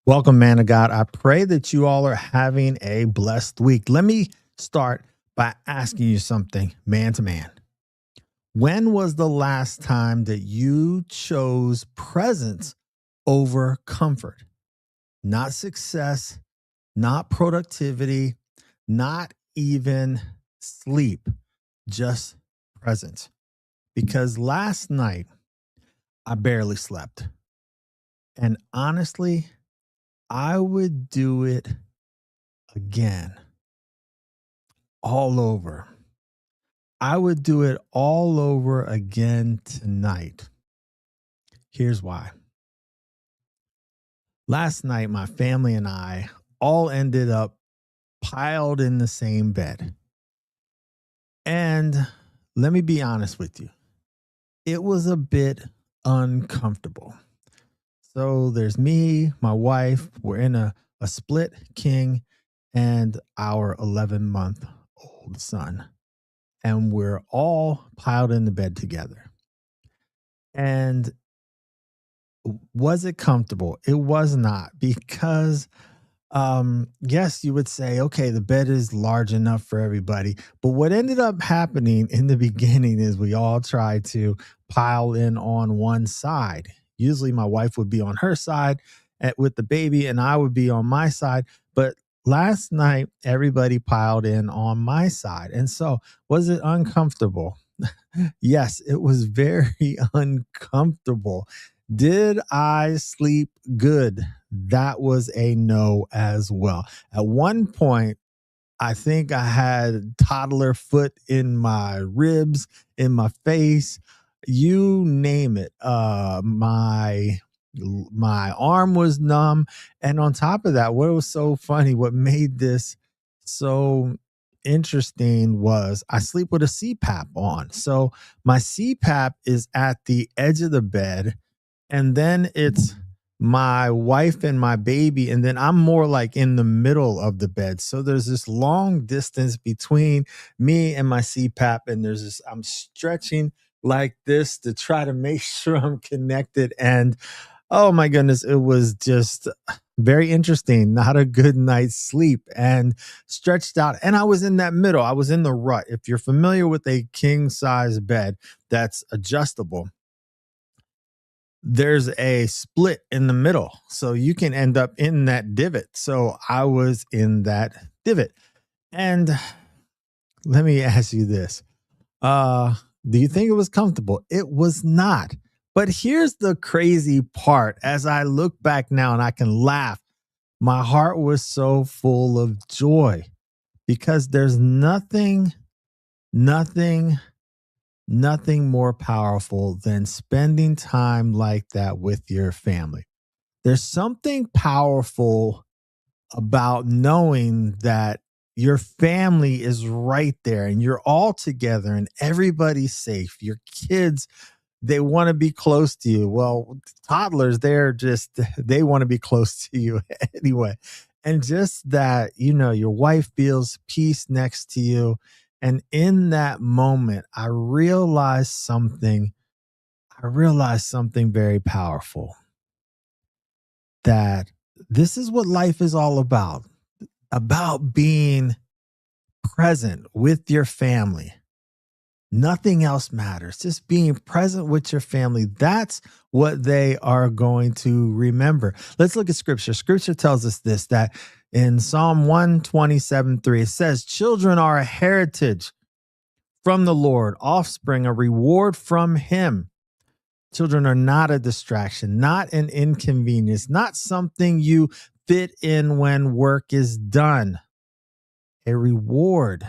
Welcome, man of God. I pray that you all are having a blessed week. Let me start by asking you something, man to man. When was the last time that you chose presence over comfort? Not success, not productivity, not even sleep, just presence. Because last night I barely slept. And honestly, I would do it again, all over. I would do it all over again tonight. Here's why. Last night, my family and I all ended up piled in the same bed. And let me be honest with you, it was a bit uncomfortable. So there's me, my wife, we're in a split king, and our 11-month-old son. And we're all piled in the bed together. And was it comfortable? It was not, because yes, you would say, okay, the bed is large enough for everybody. But what ended up happening in the beginning is we all tried to pile in on one side. Usually my wife would be on her side with the baby, and I would be on my side. But last night, everybody piled in on my side. And so, was it uncomfortable? Yes, it was very uncomfortable. Did I sleep good? That was a no as well. At one point, I think I had toddler foot in my ribs, in my face, you name it. My arm was numb, and on top of that, what was so funny, what made this so interesting was I sleep with a CPAP on. So my CPAP is at the edge of the bed, and then it's my wife and my baby, and then I'm more like in the middle of the bed. So there's this long distance between me and my CPAP, and I'm stretching like this to try to make sure I'm connected. And oh my goodness, it was just very interesting. Not a good night's sleep and stretched out. And I was in that middle. I was in the rut. If you're familiar with a king size bed that's adjustable, there's a split in the middle. So you can end up in that divot. So I was in that divot. And let me ask you this. Uh, do you think it was comfortable? It was not. But here's the crazy part. As I look back now and I can laugh, my heart was so full of joy because there's nothing, nothing more powerful than spending time like that with your family. There's something powerful about knowing that your family is right there and you're all together and everybody's safe. Your kids, they want to be close to you. Well, toddlers, they want to be close to you anyway. And just that, your wife feels peace next to you. And in that moment, I realized something very powerful, that this is what life is all about being present with your family. Nothing else matters. Just being present with your family. That's what they are going to remember. Let's look at scripture. Scripture tells us this, that in Psalm 127:3, it says, children are a heritage from the Lord, offspring, a reward from him. Children are not a distraction, not an inconvenience, not something you fit in when work is done. A reward.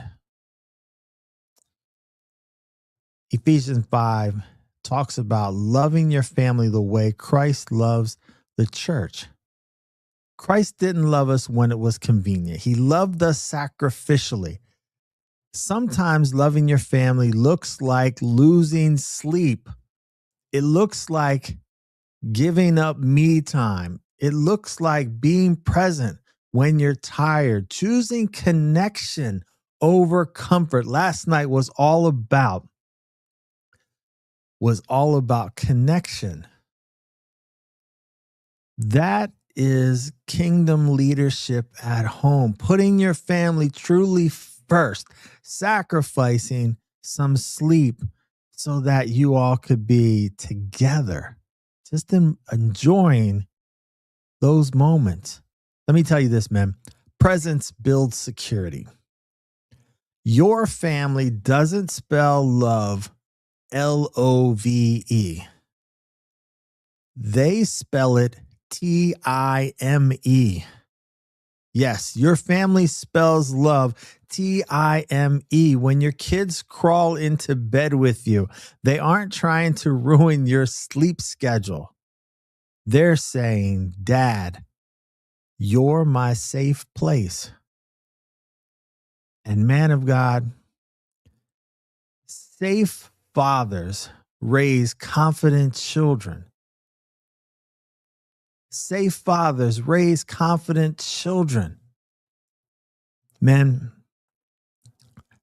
Ephesians 5 talks about loving your family the way Christ loves the church. Christ didn't love us when it was convenient. He loved us sacrificially. Sometimes loving your family looks like losing sleep. It looks like giving up me time. It looks like being present when you're tired, choosing connection over comfort. Last night was all about connection. That is kingdom leadership at home, putting your family truly first, sacrificing some sleep so that you all could be together, just enjoying those moments. Let me tell you this, man. Presence builds security. Your family doesn't spell love LOVE. They spell it TIME. Yes, your family spells love TIME. When your kids crawl into bed with you, they aren't trying to ruin your sleep schedule. They're saying, Dad, you're my safe place. And man of God, safe fathers raise confident children. Safe fathers raise confident children. Men,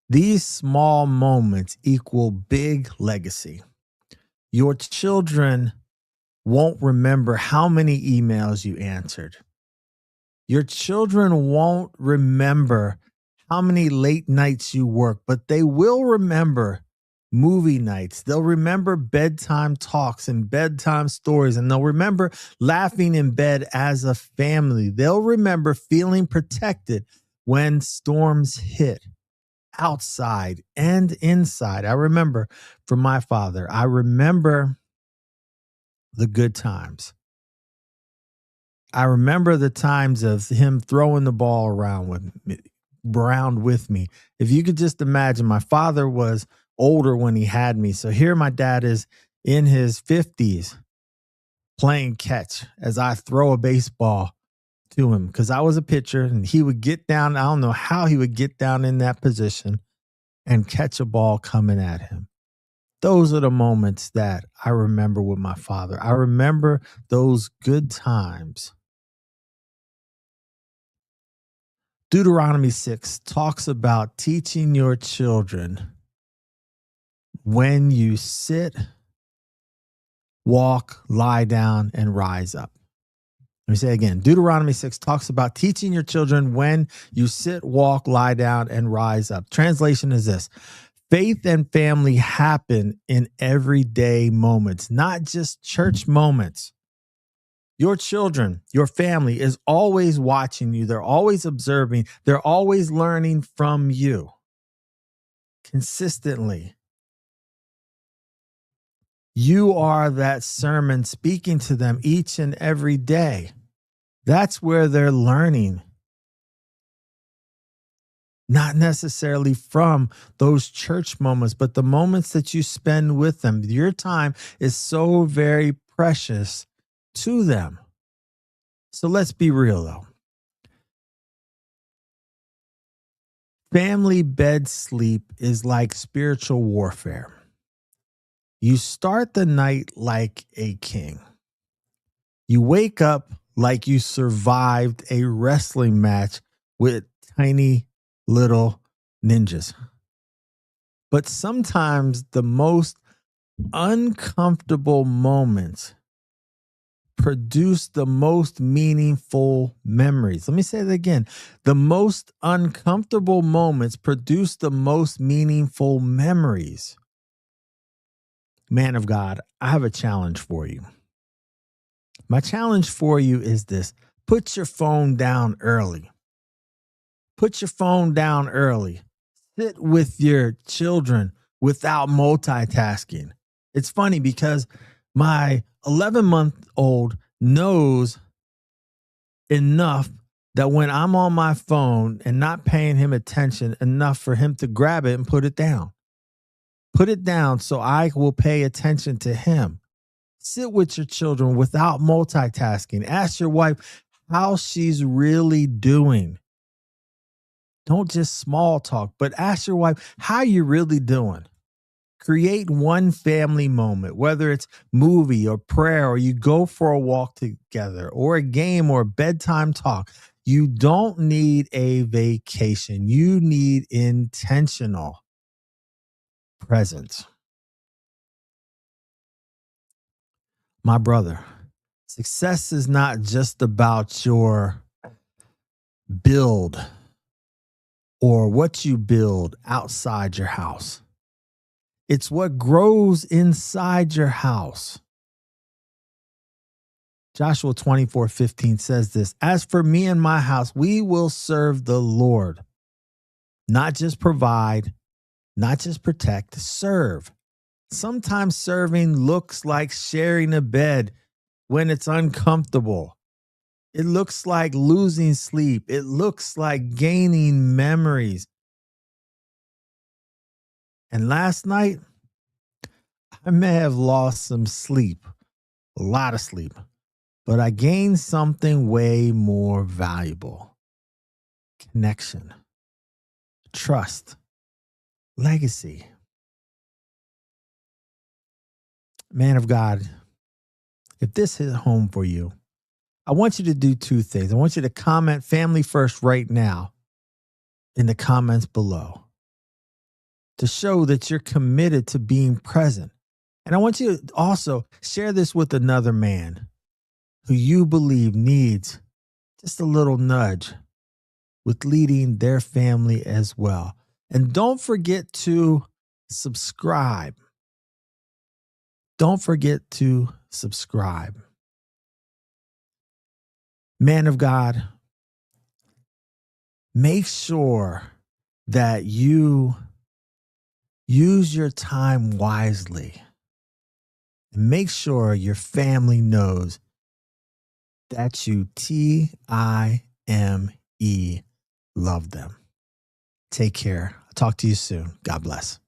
these small moments equal big legacy. Your children won't remember how many emails you answered. Your children won't remember how many late nights you work, but they will remember movie nights. They'll remember bedtime talks and bedtime stories, and they'll remember laughing in bed as a family. They'll remember feeling protected when storms hit outside and inside. I remember from my father, I remember the good times. I remember the times of him throwing the ball around with me. If you could just imagine, my father was older when he had me. So here my dad is in his 50s playing catch as I throw a baseball to him because I was a pitcher and he would get down. I don't know how he would get down in that position and catch a ball coming at him. Those are the moments that I remember with my father. I remember those good times. Deuteronomy 6 talks about teaching your children when you sit, walk, lie down, and rise up. Let me say it again. Deuteronomy 6 talks about teaching your children when you sit, walk, lie down, and rise up. Translation is this: faith and family happen in everyday moments, not just church moments. Your children, your family is always watching you. They're always observing. They're always learning from you consistently. You are that sermon speaking to them each and every day. That's where they're learning. Not necessarily from those church moments, but the moments that you spend with them. Your time is so very precious to them. So let's be real though. Family bed sleep is like spiritual warfare. You start the night like a king. You wake up like you survived a wrestling match with tiny little ninjas. But sometimes the most uncomfortable moments produce the most meaningful memories. Let me say that again. The most uncomfortable moments produce the most meaningful memories. Man of God, I have a challenge for you. My challenge for you is this: put your phone down early. Put your phone down early. Sit with your children without multitasking. It's funny because my 11-month-old knows enough that when I'm on my phone and not paying him attention enough for him to grab it and put it down. Put it down so I will pay attention to him. Sit with your children without multitasking. Ask your wife how she's really doing. Don't just small talk, but ask your wife, how you really doing? Create one family moment, whether it's movie or prayer, or you go for a walk together, or a game or a bedtime talk. You don't need a vacation. You need intentional presence. My brother, Success is not just about your build or what you build outside your house. It's what grows inside your house. Joshua 24:15 says this: "As for me and my house, we will serve the Lord." Not just provide, not just protect, serve. Sometimes serving looks like sharing a bed when it's uncomfortable. It looks like losing sleep. It looks like gaining memories. And last night, I may have lost some sleep, a lot of sleep, but I gained something way more valuable: connection, trust, legacy. Man of God, if this hit home for you, I want you to do two things. I want you to comment family first right now in the comments below to show that you're committed to being present. And I want you to also share this with another man who you believe needs just a little nudge with leading their family as well. And don't forget to subscribe. Don't forget to subscribe. Man of God, make sure that you use your time wisely. And make sure your family knows that you TIME love them. Take care. I'll talk to you soon. God bless.